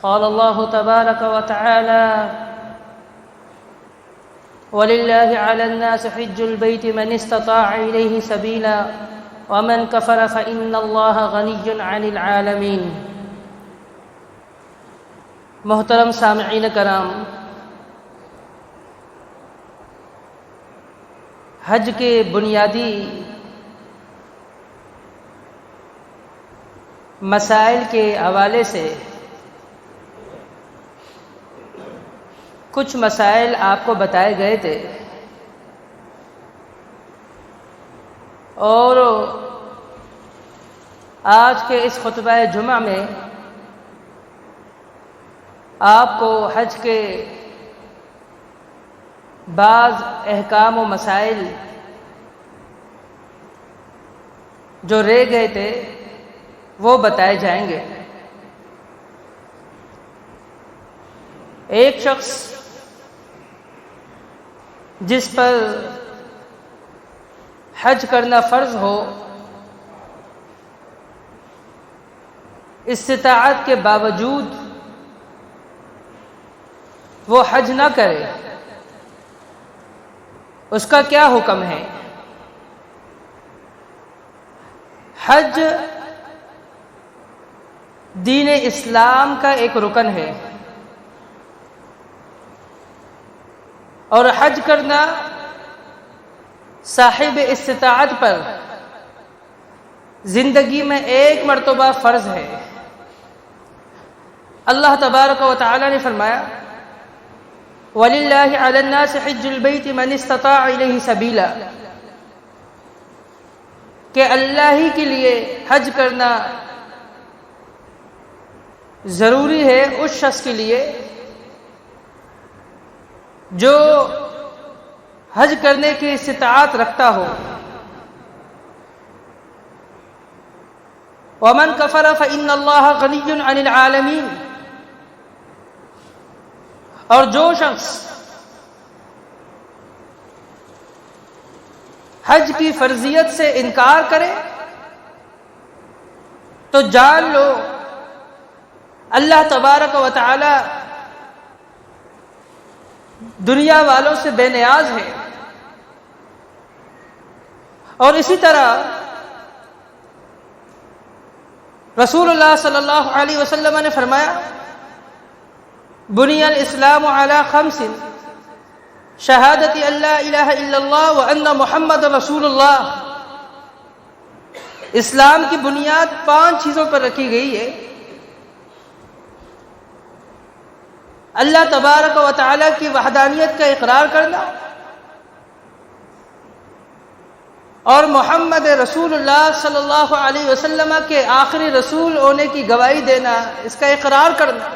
قال الله تبارك وتعالى ولله على الناس حج البيت من استطاع إليه سبيلا ومن كفر فإن الله غني عن العالمين۔ محترم سامعین کرام، حج کے بنیادی مسائل کے حوالے سے کچھ مسائل آپ کو بتائے گئے تھے، اور آج کے اس خطبہ جمعہ میں آپ کو حج کے بعض احکام و مسائل جو رہ گئے تھے وہ بتائے جائیں گے۔ ایک شخص جس پر حج کرنا فرض ہو، استطاعت کے باوجود وہ حج نہ کرے، اس کا کیا حکم ہے؟ حج دین اسلام کا ایک رکن ہے، اور حج کرنا صاحب استطاعت پر زندگی میں ایک مرتبہ فرض ہے۔ اللہ تبارک و تعالی نے فرمایا وَلِلَّهِ عَلَى النَّاسِ حِجُّ الْبَيْتِ مَنِ اسْتَطَاعَ إِلَيْهِ سَبِيلًا، کہ اللہ ہی کے لیے حج کرنا ضروری ہے اس شخص کے لیے جو حج کرنے کی استطاعت رکھتا ہو۔ وَمَنْ كَفَرَ فَإِنَّ اللَّهَ غَنِيٌّ عَنِ الْعَالَمِينَ، اور جو شخص حج کی فرضیت سے انکار کرے تو جان لو اللہ تبارک و تعالی دنیا والوں سے بے نیاز ہے۔ اور اسی طرح رسول اللہ صلی اللہ علیہ وسلم نے فرمایا بنی الاسلام علی خمس شہادت ان لا الہ الا اللہ وان محمد رسول اللہ، اسلام کی بنیاد 5 چیزوں پر رکھی گئی ہے۔ اللہ تبارک و تعالی کی وحدانیت کا اقرار کرنا، اور محمد رسول اللہ صلی اللہ علیہ وسلم کے آخری رسول ہونے کی گواہی دینا، اس کا اقرار کرنا۔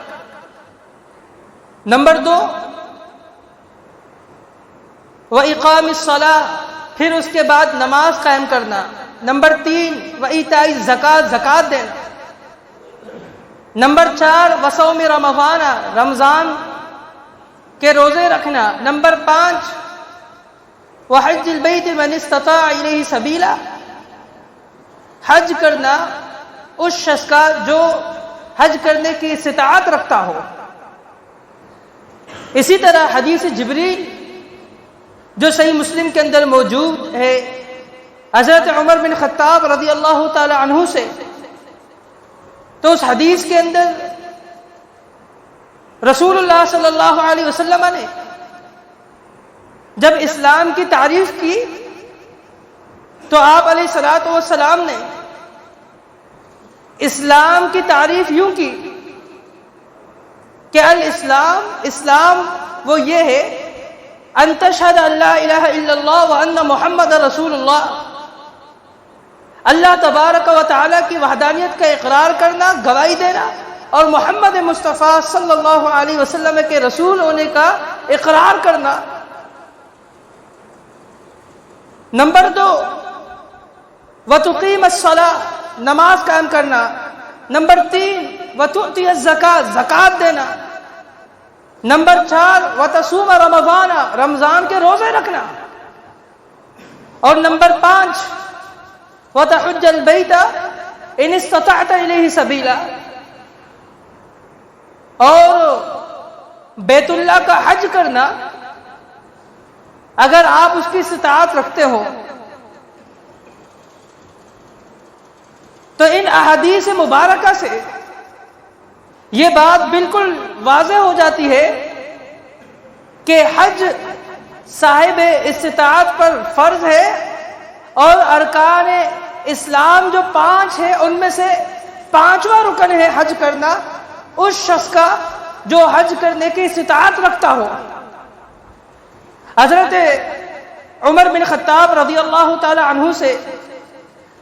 نمبر 2 وَإِقَامِ الصَّلَاةِ، پھر اس کے بعد نماز قائم کرنا۔ نمبر 3 وَإِيتَاءِ الزَّکَاۃ، زکوٰۃ دینا۔ نمبر 4 وَصَوْمِ رمضان، رمضان کے روزے رکھنا۔ نمبر 5 وَحَجِّ الْبَيْتِ مَنِ اسْتَطَاعَ إِلَيْهِ سَبِيلًا، حج کرنا اس شخص کا جو حج کرنے کی استطاعت رکھتا ہو۔ اسی طرح حدیث جبریل جو صحیح مسلم کے اندر موجود ہے، حضرت عمر بن خطاب رضی اللہ تعالی عنہ سے، تو اس حدیث کے اندر رسول اللہ صلی اللہ علیہ وسلم نے جب اسلام کی تعریف کی تو آپ علیہ الصلوۃ والسلام نے اسلام کی تعریف یوں کی کہ اسلام وہ یہ ہے ان تشہد ان لا الہ الا اللہ وان محمد رسول اللہ، اللہ تبارک و تعالی کی وحدانیت کا اقرار کرنا، گواہی دینا، اور محمد مصطفیٰ صلی اللہ علیہ وسلم کے رسول ہونے کا اقرار کرنا۔ نمبر 2 وَتُقِيمَ الصَّلَاةَ، نماز قائم کرنا۔ نمبر 3 وَتُؤْتِيَ الزَّکَاۃ، زکوٰۃ دینا۔ نمبر 4 وَتَصُومَ رمضان، رمضان کے روزے رکھنا۔ اور نمبر 5 وَتَحُجَّ الْبَيْتَ إِنِ اسْتَطَعْتَ إِلَيْهِ سَبِيلًا، اور بیت اللہ کا حج کرنا اگر آپ اس کی استطاعت رکھتے ہو تو ان احادیث مبارکہ سے یہ بات بالکل واضح ہو جاتی ہے کہ حج صاحب استطاعت پر فرض ہے، اور ارکان اسلام جو 5 ہے ان میں سے 5واں رکن ہے حج کرنا اس شخص کا جو حج کرنے کی استطاعت رکھتا ہو۔ حضرت عمر بن خطاب رضی اللہ تعالی عنہ سے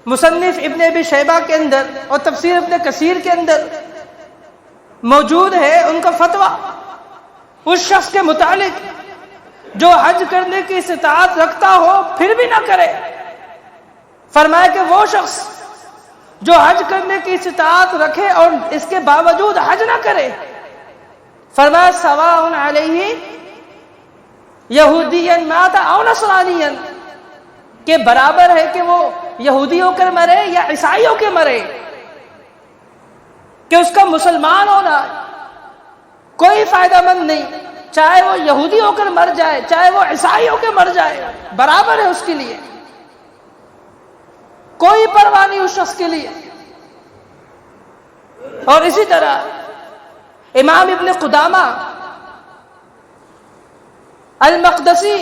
مصنف ابن ابی شیبہ کے اندر اور تفسیر ابن کثیر کے اندر موجود ہے ان کا فتویٰ اس شخص کے متعلق جو حج کرنے کی استطاعت رکھتا ہو پھر بھی نہ کرے۔ فرمایا کہ وہ شخص جو حج کرنے کی استطاعت رکھے اور اس کے باوجود حج نہ کرے، فرمایا سواء علیہ یہودیا مات او نصرانیا، کہ برابر ہے کہ وہ یہودی ہو کر مرے یا عیسائی ہو کے مرے، کہ اس کا مسلمان ہونا کوئی فائدہ مند نہیں، چاہے وہ یہودی ہو کر مر جائے چاہے وہ عیسائی ہو کے مر جائے، برابر ہے اس کے لیے، کوئی پرواہ نہیں اس شخص کے لیے۔ اور اسی طرح امام ابن قدامہ المقدسی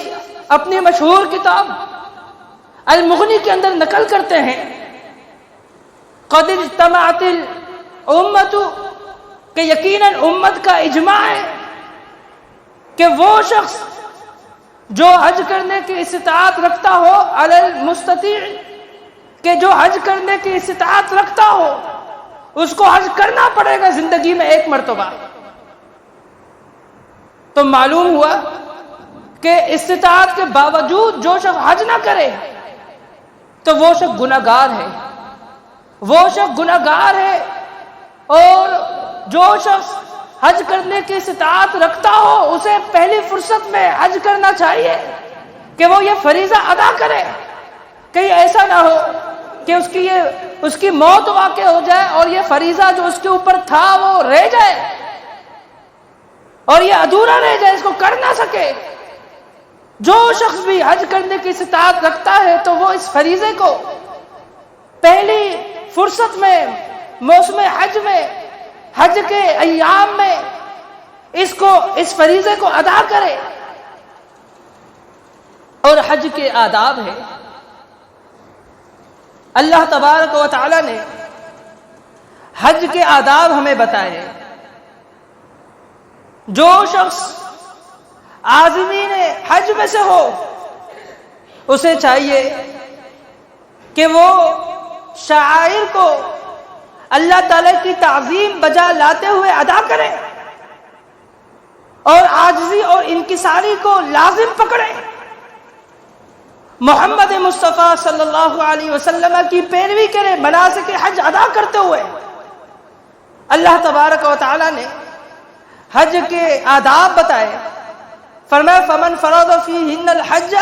اپنی مشہور کتاب المغنی کے اندر نقل کرتے ہیں قد اجتمعت الامت، کہ یقیناً امت کا اجماع ہے کہ وہ شخص جو حج کرنے کی استطاعت رکھتا ہو علی المستطیع، کہ جو حج کرنے کی استطاعت رکھتا ہو اس کو حج کرنا پڑے گا زندگی میں ایک مرتبہ۔ تو معلوم ہوا کہ استطاعت کے باوجود جو شخص حج نہ کرے تو وہ شخص گناہگار ہے، وہ شخص گناہگار ہے۔ اور جو شخص حج کرنے کی استطاعت رکھتا ہو اسے پہلی فرصت میں حج کرنا چاہیے کہ وہ یہ فریضہ ادا کرے، کہیں ایسا نہ ہو کہ اس کی موت واقع ہو جائے اور یہ فریضہ جو اس کے اوپر تھا وہ رہ جائے اور یہ ادھورا رہ جائے، اس کو کر نہ سکے۔ جو شخص بھی حج کرنے کی استطاعت رکھتا ہے تو وہ اس فریضے کو پہلی فرصت میں، موسم حج میں، حج کے ایام میں اس فریضے کو ادا کرے۔ اور حج کے آداب ہے، اللہ تبارک و تعالی نے حج کے آداب ہمیں بتائے۔ جو شخص عازمین حج میں سے ہو اسے چاہیے کہ وہ شعائر کو اللہ تعالی کی تعظیم بجا لاتے ہوئے ادا کرے اور عاجزی اور انکساری کو لازم پکڑے، محمد مصطفیٰ صلی اللہ علیہ وسلم کی پیروی کرے مناسک حج ادا کرتے ہوئے۔ اللہ تبارک و تعالی نے حج کے آداب بتائے، فرمایا فمن فرض فیہن الحج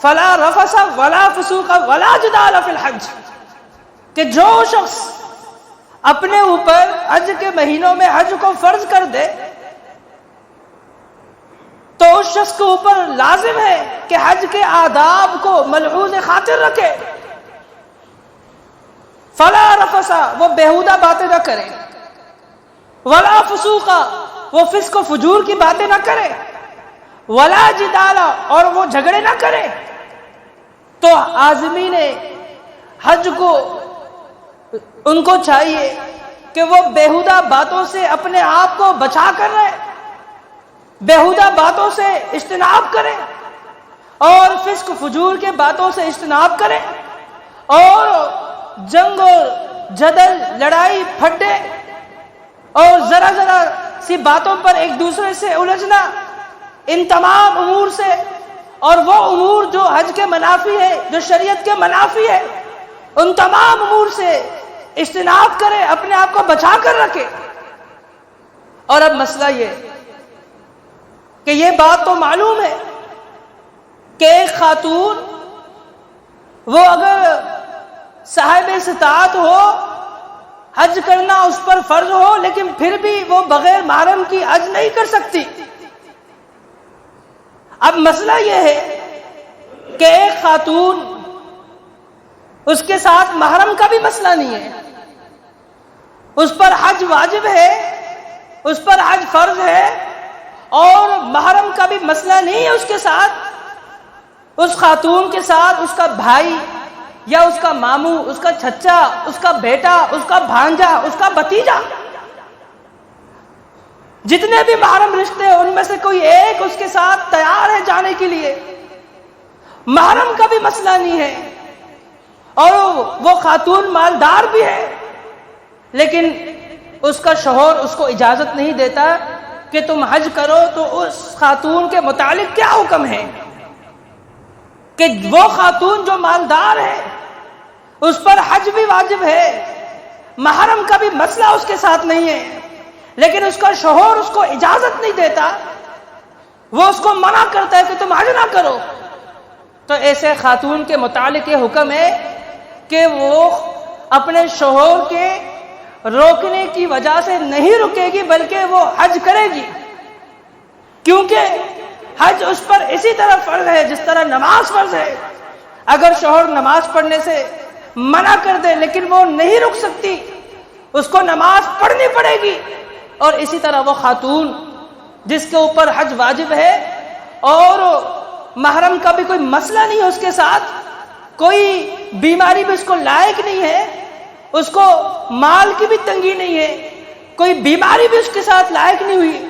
فلا رفث ولا فسوق ولا جدال فی الحج، کہ جو شخص اپنے اوپر حج کے مہینوں میں حج کو فرض کر دے تو اس شخص کے اوپر لازم ہے کہ حج کے آداب کو ملحوظ خاطر رکھے۔ فلا رفث، وہ بیہودہ باتیں نہ کرے، ولا فسوق، وہ فسق و فجور کی باتیں نہ کرے، ولا جدال، اور وہ جھگڑے نہ کرے۔ تو عازمین حج کو ان کو چاہیے کہ وہ بیہودہ باتوں سے اپنے آپ کو بچا کر رہے، بیہودہ باتوں سے اجتناب کریں اور فسق فجور کے باتوں سے اجتناب کریں، اور جنگ اور جدل، لڑائی پھڈے اور ذرا ذرا سی باتوں پر ایک دوسرے سے الجھنا، ان تمام امور سے، اور وہ امور جو حج کے منافی ہے، جو شریعت کے منافی ہے، ان تمام امور سے اجتناب کرے، اپنے آپ کو بچا کر رکھے۔ اور اب مسئلہ یہ کہ یہ بات تو معلوم ہے کہ ایک خاتون وہ اگر صاحب استطاعت ہو، حج کرنا اس پر فرض ہو لیکن پھر بھی وہ بغیر محرم کی حج نہیں کر سکتی۔ اب مسئلہ یہ ہے کہ ایک خاتون، اس کے ساتھ محرم کا بھی مسئلہ نہیں ہے، اس پر حج واجب ہے، اس پر حج فرض ہے، اور محرم کا بھی مسئلہ نہیں ہے اس کے ساتھ۔ اس خاتون کے ساتھ اس کا بھائی یا اس کا ماموں، اس کا چچا، اس کا بیٹا، اس کا بھانجا، اس کا بھتیجا، جتنے بھی محرم رشتے ہیں ان میں سے کوئی ایک اس کے ساتھ تیار ہے جانے کے لیے، محرم کا بھی مسئلہ نہیں ہے، اور وہ خاتون مالدار بھی ہے، لیکن اس کا شوہر اس کو اجازت نہیں دیتا کہ تم حج کرو۔ تو اس خاتون کے متعلق کیا حکم ہے کہ وہ خاتون جو مالدار ہے اس پر حج بھی واجب ہے، محرم کا بھی مسئلہ اس کے ساتھ نہیں ہے، لیکن اس کا شوہر اس کو اجازت نہیں دیتا، وہ اس کو منع کرتا ہے کہ تم حج نہ کرو، تو ایسے خاتون کے متعلق یہ حکم ہے کہ وہ اپنے شوہر کے روکنے کی وجہ سے نہیں رکے گی بلکہ وہ حج کرے گی، کیونکہ حج اس پر اسی طرح فرض ہے جس طرح نماز فرض ہے۔ اگر شوہر نماز پڑھنے سے منع کر دے لیکن وہ نہیں رک سکتی، اس کو نماز پڑھنی پڑے گی، اور اسی طرح وہ خاتون جس کے اوپر حج واجب ہے اور محرم کا بھی کوئی مسئلہ نہیں ہے اس کے ساتھ، کوئی بیماری بھی اس کو لائق نہیں ہے، اس کو مال کی بھی تنگی نہیں ہے، کوئی بیماری بھی اس کے ساتھ لائق نہیں ہوئی،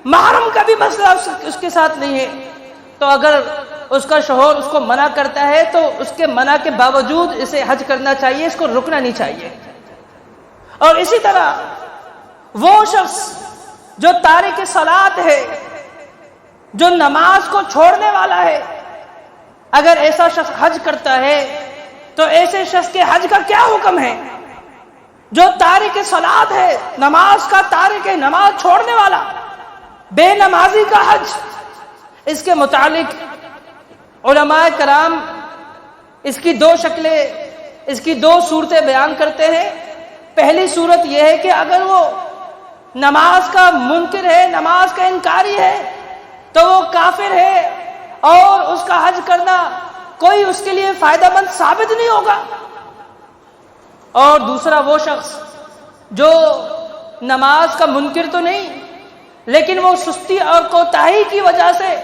محرم کا بھی مسئلہ اس کے ساتھ نہیں ہے، تو اگر اس کا شوہر اس کو منع کرتا ہے تو اس کے منع کے باوجود اسے حج کرنا چاہیے، اس کو رکنا نہیں چاہیے۔ اور اسی طرح وہ شخص جو تارک صلاۃ ہے، جو نماز کو چھوڑنے والا ہے، اگر ایسا شخص حج کرتا ہے تو ایسے شخص کے حج کا کیا حکم ہے؟ جو تارک صلاۃ ہے، نماز کا تارک ہے، نماز چھوڑنے والا، بے نمازی کا حج، اس کے متعلق علماء کرام اس کی دو شکلیں، اس کی دو صورتیں بیان کرتے ہیں۔ پہلی صورت یہ ہے کہ اگر وہ نماز کا منکر ہے، نماز کا انکاری ہے، تو وہ کافر ہے اور اس کا حج کرنا کوئی اس کے لیے فائدہ مند ثابت نہیں ہوگا۔ اور دوسرا وہ شخص جو نماز کا منکر تو نہیں لیکن وہ سستی اور کوتاہی کی وجہ سے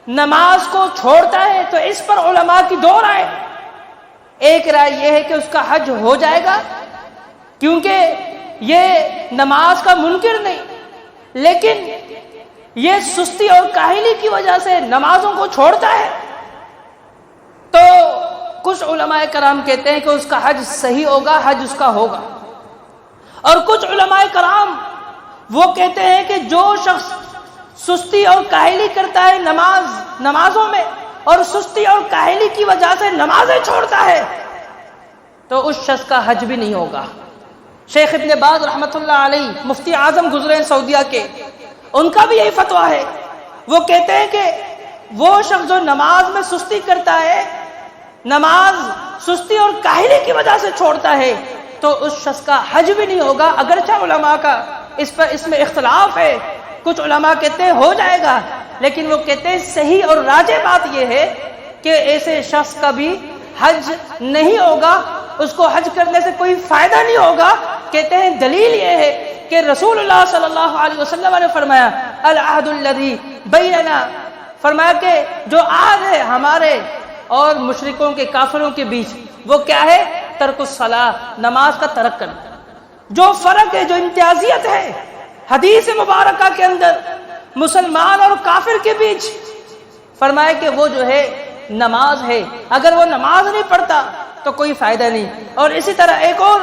نماز کو چھوڑتا ہے، تو اس پر علماء کی دو رائے۔ ایک رائے یہ ہے کہ اس کا حج ہو جائے گا کیونکہ یہ نماز کا منکر نہیں، لیکن یہ سستی اور کاہلی کی وجہ سے نمازوں کو چھوڑتا ہے، تو کچھ علماء کرام کہتے ہیں کہ اس کا حج صحیح ہوگا، حج اس کا ہوگا۔ اور کچھ علماء کرام وہ کہتے ہیں کہ جو شخص سستی اور کاہلی کرتا ہے نمازوں میں، اور سستی اور کاہلی کی وجہ سے نمازیں چھوڑتا ہے، تو اس شخص کا حج بھی نہیں ہوگا۔ شیخ ابن باز رحمۃ اللہ علیہ، مفتی اعظم گزرے سعودیہ کے، ان کا بھی یہی فتویٰ ہے۔ وہ کہتے ہیں کہ وہ شخص جو نماز میں سستی کرتا ہے، نماز سستی اور کاہلی کی وجہ سے چھوڑتا ہے، تو اس شخص کا حج بھی نہیں ہوگا، اگرچہ علماء کا اس میں اختلاف ہے۔ کچھ علماء کہتے ہیں ہو جائے گا، لیکن وہ کہتے ہیں صحیح اور راجح بات یہ ہے کہ ایسے شخص کا بھی حج نہیں ہوگا، اس کو حج کرنے سے کوئی فائدہ نہیں ہوگا۔ کہتے ہیں دلیل یہ ہے کہ رسول اللہ صلی اللہ علیہ وسلم نے فرمایا العہد الذی بیننا، فرمایا کہ جو عہد ہے ہمارے اور مشرکوں کے، کافروں کے بیچ، وہ کیا ہے؟ ترک الصلاۃ، نماز کا ترک کرنا۔ جو فرق ہے، جو امتیازیت ہے حدیث مبارکہ کے اندر مسلمان اور کافر کے بیچ، فرمایا کہ وہ جو ہے نماز ہے، اگر وہ نماز نہیں پڑھتا تو کوئی فائدہ نہیں۔ اور اسی طرح ایک اور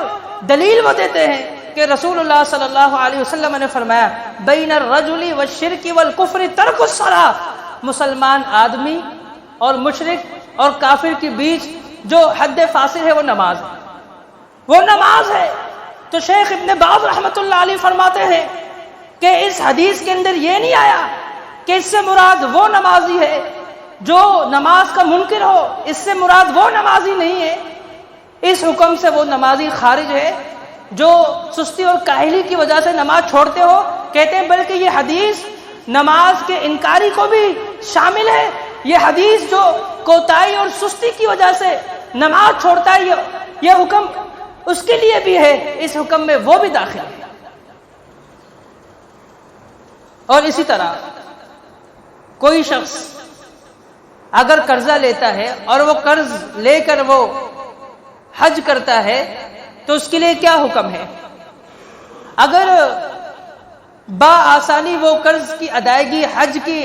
دلیل وہ دیتے ہیں کہ رسول اللہ صلی اللہ علیہ وسلم نے فرمایا بین الرجل والشرک والکفر ترک الصلاۃ، مسلمان آدمی اور مشرک اور کافر کے بیچ جو حد فاصل ہے وہ نماز ہے، وہ نماز ہے۔ تو شیخ ابن باز رحمۃ اللہ علیہ فرماتے ہیں کہ اس حدیث کے اندر یہ نہیں آیا کہ اس سے مراد وہ نمازی ہے جو نماز کا منکر ہو، اس سے مراد وہ نمازی نہیں ہے، اس حکم سے وہ نمازی خارج ہے۔ جو سستی اور کاہلی کی وجہ سے نماز چھوڑتے ہو، کہتے ہیں بلکہ یہ حدیث نماز کے انکاری کو بھی شامل ہے۔ یہ حدیث جو کوتاہی اور سستی کی وجہ سے نماز چھوڑتا ہے، یہ حکم اس کے لیے بھی ہے، اس حکم میں وہ بھی داخل ہے۔ اور اسی طرح کوئی شخص اگر قرضہ لیتا ہے اور وہ قرض لے کر وہ حج کرتا ہے تو اس کے لیے کیا حکم ہے؟ اگر بآسانی وہ قرض کی ادائیگی حج کی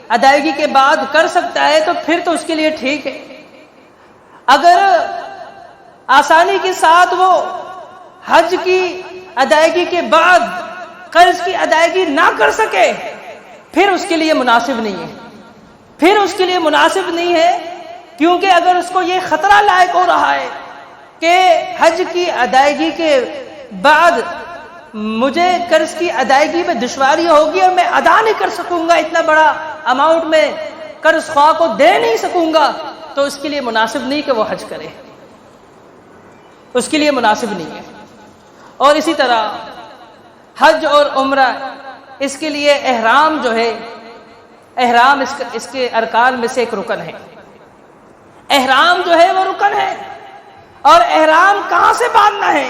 ادائیگی کے بعد کر سکتا ہے تو پھر تو اس کے لیے ٹھیک ہے۔ اگر آسانی کے ساتھ وہ حج کی ادائیگی کے بعد قرض کی ادائیگی نہ کر سکے پھر اس کے لیے مناسب نہیں ہے، پھر اس کے لیے مناسب نہیں ہے، کیونکہ اگر اس کو یہ خطرہ لاحق ہو رہا ہے کہ حج کی ادائیگی کے بعد مجھے قرض کی ادائیگی میں دشواری ہوگی اور میں ادا نہیں کر سکوں گا، اتنا بڑا اماؤنٹ میں قرض خواہ کو دے نہیں سکوں گا، تو اس کے لیے مناسب نہیں کہ وہ حج کرے، اس کے لیے مناسب نہیں ہے۔ اور اسی طرح حج اور عمرہ، اس کے لیے احرام جو ہے، احرام اس کے ارکان میں سے ایک رکن ہے۔ احرام جو ہے وہ رکن ہے، اور احرام کہاں سے باندھنا ہے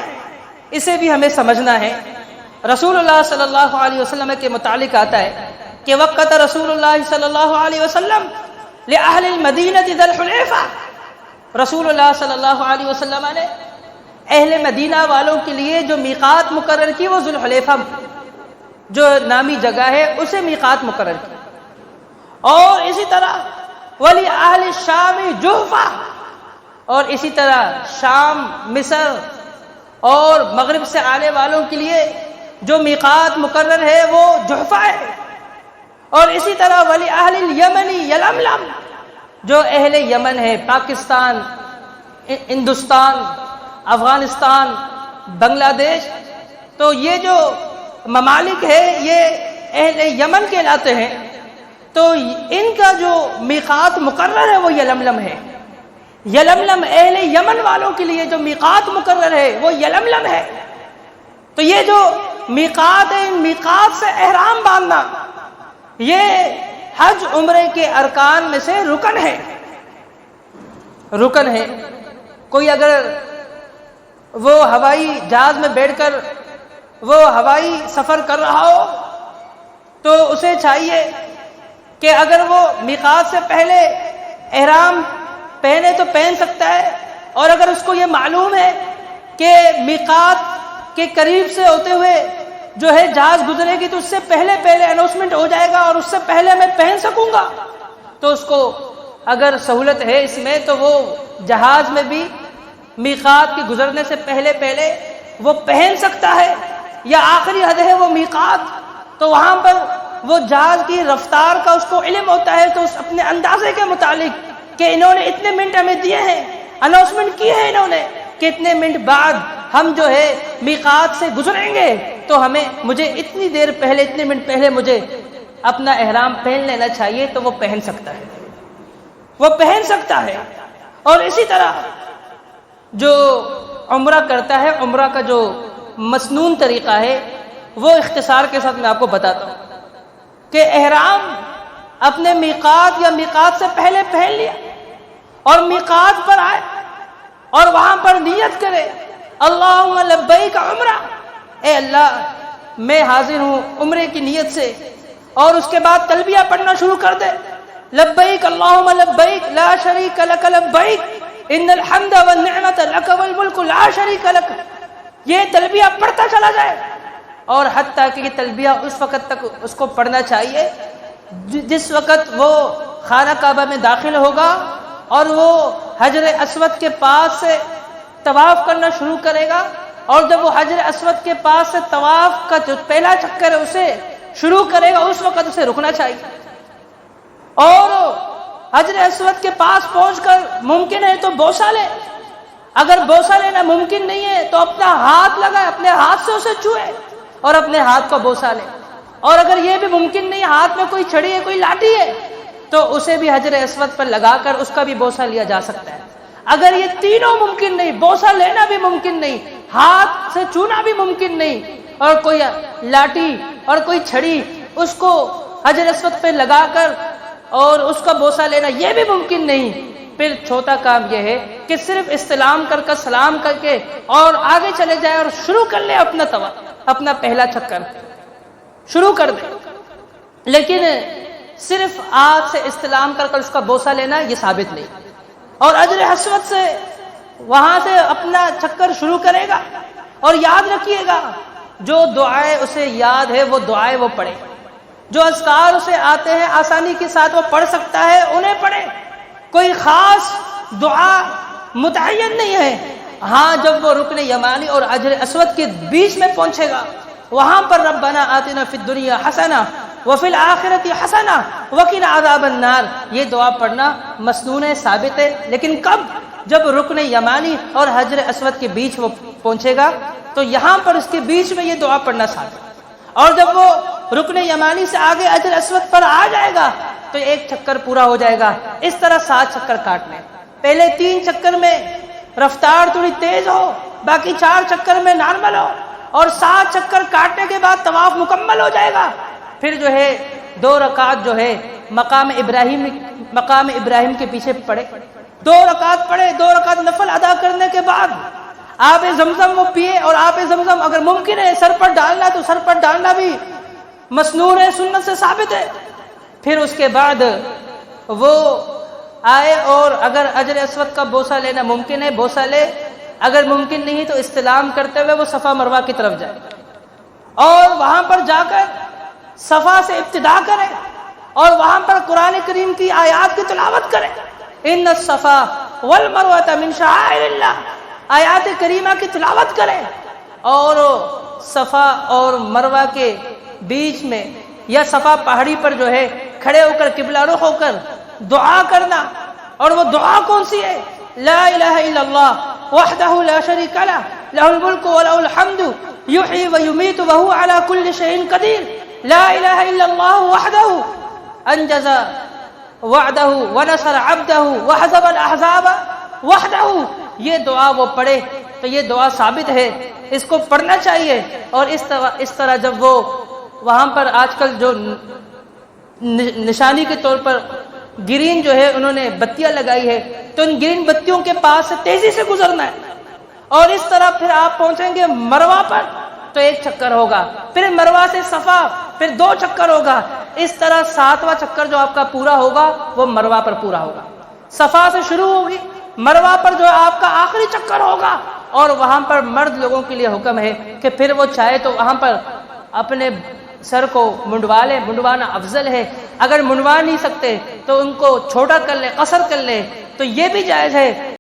اسے بھی ہمیں سمجھنا ہے۔ رسول اللہ صلی اللہ علیہ وسلم کے متعلق آتا ہے کہ وقت رسول اللہ صلی اللہ علیہ وسلم لأہل المدینہ ذی الحلیفہ، رسول اللہ صلی اللہ علیہ وسلم نے اہل مدینہ والوں کے لیے جو میقات مقرر کی وہ ذوالحلیفہ جو نامی جگہ ہے اسے میقات مقرر کی۔ اور اسی طرح ولی اہل الشام جحفہ، اور اسی طرح شام، مصر اور مغرب سے آنے والوں کے لیے جو میقات مقرر ہے وہ جحفہ ہے۔ اور اسی طرح ولی اہل الیمن یلملم، جو اہل یمن ہے، پاکستان، ہندوستان، افغانستان، بنگلہ دیش، تو یہ جو ممالک ہے یہ اہل یمن کہلاتے ہیں، تو ان کا جو میقات مقرر ہے وہ یلملم ہے۔ یلملم اہل یمن والوں کے لیے جو میقات مقرر ہے وہ یلملم ہے۔ تو یہ جو میقات ہے، ان میقات سے احرام باندھنا یہ حج عمرے کے ارکان میں سے رکن ہے، رکن ہے۔ کوئی اگر وہ ہوائی جہاز میں بیٹھ کر وہ ہوائی سفر کر رہا ہو تو اسے چاہیے کہ اگر وہ میقات سے پہلے احرام پہنے تو پہن سکتا ہے، اور اگر اس کو یہ معلوم ہے کہ میقات کے قریب سے ہوتے ہوئے جو ہے جہاز گزرے گی تو اس سے پہلے اناؤنسمنٹ ہو جائے گا اور اس سے پہلے میں پہن سکوں گا، تو اس کو اگر سہولت ہے اس میں تو وہ جہاز میں بھی میقات کے گزرنے سے پہلے وہ پہن سکتا ہے، یا آخری حد ہے وہ میقات، تو وہاں پر وہ جہاز کی رفتار کا اس کو علم ہوتا ہے، تو اس اپنے اندازے کے مطابق کہ انہوں نے اتنے منٹ ہمیں دیے ہیں، اناؤنسمنٹ کی ہے انہوں نے کہ اتنے منٹ بعد ہم جو ہے میقات سے گزریں گے، تو مجھے اتنی دیر پہلے، اتنے منٹ پہلے مجھے اپنا احرام پہن لینا چاہیے، تو وہ پہن سکتا ہے، وہ پہن سکتا ہے۔ اور اسی طرح جو عمرہ کرتا ہے، عمرہ کا جو مسنون طریقہ ہے وہ اختصار کے ساتھ میں آپ کو بتاتا ہوں کہ احرام اپنے میقات یا میقات سے پہلے پہن لیا اور میقات پر آئے اور وہاں پر نیت کرے اللہم لبیک عمرہ، اے اللہ میں حاضر ہوں عمرے کی نیت سے، اور اس کے بعد تلبیہ پڑھنا شروع کر دے، لبیک اللہم لبیک لا شریک لک لبیک ان الحمد والنعمت لک والملک لا شریک لک، یہ تلبیہ پڑھتا چلا جائے، اور حتیٰ کہ یہ تلبیہ اس وقت تک اس کو پڑھنا چاہیے جس وقت وہ خانہ کعبہ میں داخل ہوگا اور وہ حجر اسود کے پاس سے طواف کرنا شروع کرے گا، اور جب وہ حجر اسود کے پاس سے طواف کا جو پہلا چکر ہے اسے شروع کرے گا اس وقت اسے رکنا چاہیے، اور حجر اسود کے پاس پہنچ کر ممکن ہے تو بوسہ لے، اگر بوسہ لینا ممکن نہیں ہے تو اپنا ہاتھ لگائے، اپنے ہاتھ سے اسے چھوئے اور اپنے ہاتھ کو بوسہ لے، اور اگر یہ بھی ممکن نہیں، ہاتھ میں کوئی چھڑی ہے، کوئی لاٹھی ہے، تو اسے بھی حجر اسود پر لگا کر اس کا بھی بوسہ لیا جا سکتا ہے۔ اگر یہ تینوں ممکن نہیں، بوسہ لینا بھی ممکن نہیں، ہاتھ سے چھونا بھی ممکن نہیں، اور کوئی لاٹھی اور کوئی چھڑی اس کو حجر اسود پہ لگا کر اور اس کا بوسہ لینا یہ بھی ممکن نہیں۔ پھر چھوٹا کام یہ ہے کہ صرف استلام کر کر سلام کر کے اور آگے چلے جائے اور شروع کر لے اپنا پہلا چکر شروع کر دے، لیکن صرف ہاتھ سے استلام کر کر اس کا بوسہ لینا یہ ثابت نہیں، اور حجر اسود سے وہاں سے اپنا چکر شروع کرے گا۔ اور یاد رکھیے گا، جو دعائیں اسے یاد ہے وہ دعائیں وہ پڑھے، جو اذکار اسے آتے ہیں آسانی کے ساتھ وہ پڑھ سکتا ہے انہیں پڑھے، کوئی خاص دعا متعین نہیں ہے۔ ہاں جب وہ رکن یمانی اور حجر اسود کے بیچ میں پہنچے گا، وہاں پر ربنا آتنا فی الدنیا حسنہ وفی الآخرۃ حسنہ وقنا عذاب النار یہ دعا پڑھنا مسنون ہے، ثابت ہے، لیکن کب؟ جب رکن یمانی اور حجر اسود کے بیچ وہ پہنچے گا تو یہاں پر اس کے بیچ میں یہ دعا پڑھنا ثابت ہے، اور جب وہ رکن یمانی سے آگے حجر اسود پر آ جائے گا تو ایک چکر پورا ہو جائے گا۔ اس طرح 7 چکر کاٹنے، پہلے 3 چکر میں رفتار تھوڑی تیز ہو، باقی 4 چکر میں نارمل ہو، اور 7 چکر کاٹنے کے بعد طواف مکمل ہو جائے گا۔ پھر جو ہے 2 رکعت جو ہے مقام ابراہیم کے پیچھے پڑھے، 2 رکعت پڑھے، 2 رکعت نفل ادا کرنے کے بعد آب زمزم وہ پیے، اور آب زمزم اگر ممکن ہے سر پر ڈالنا تو سر پر ڈالنا بھی مسنون ہے، سنت سے ثابت ہے۔ پھر اس کے بعد وہ آئے، اور اگر حجر اسود کا بوسہ لینا ممکن ہے بوسہ لے، اگر ممکن نہیں تو استلام کرتے ہوئے وہ صفا مروہ کی طرف جائے، اور وہاں پر جا کر صفا سے ابتدا کرے، اور وہاں پر قرآن کریم کی آیات کی تلاوت کرے، ان الصفا والمروۃ من شعائر اللہ، آیات کریمہ کی تلاوت کرے، اور صفا اور مروہ کے بیچ میں یا صفا پہاڑی پر جو ہے کھڑے ہو کر قبلہ رخ ہو کر دعا کرنا، اور وہ دعا کون سی ہے؟ لا الہ الا اللہ وحدہ لا شریک لہ لہ الملک ولہ الحمد یحیی ویمیت وہو علی کل شیء قدیر، لا الہ الا اللہ وحدہ انجز وعدہ ونصر عبدہ وحزب الاحزاب وحدہ۔ یہ دعا وہ پڑھے تو یہ دعا ثابت ہے، اس کو پڑھنا چاہیے۔ اور اس طرح جب وہ وہاں پر آج کل جو نشانی کے طور پر گرین جو ہے انہوں نے بتیاں لگائی ہے، تو ان گرین بتیوں کے پاس سے تیزی سے گزرنا ہے، اور اس طرح پھر آپ پہنچیں گے مروہ پر تو 1 چکر ہوگا، پھر مروہ سے صفا پھر 2 چکر ہوگا، اس طرح 7واں چکر جو آپ کا پورا ہوگا وہ مروہ پر پورا ہوگا۔ صفا سے شروع ہوگی، مروہ پر جو آپ کا آخری چکر ہوگا، اور وہاں پر مرد لوگوں کے لیے حکم ہے کہ پھر وہ چاہے تو وہاں پر اپنے سر کو منڈوا لے، منڈوانا افضل ہے، اگر منڈوا نہیں سکتے تو ان کو چھوٹا کر لے، قصر کر لے تو یہ بھی جائز ہے۔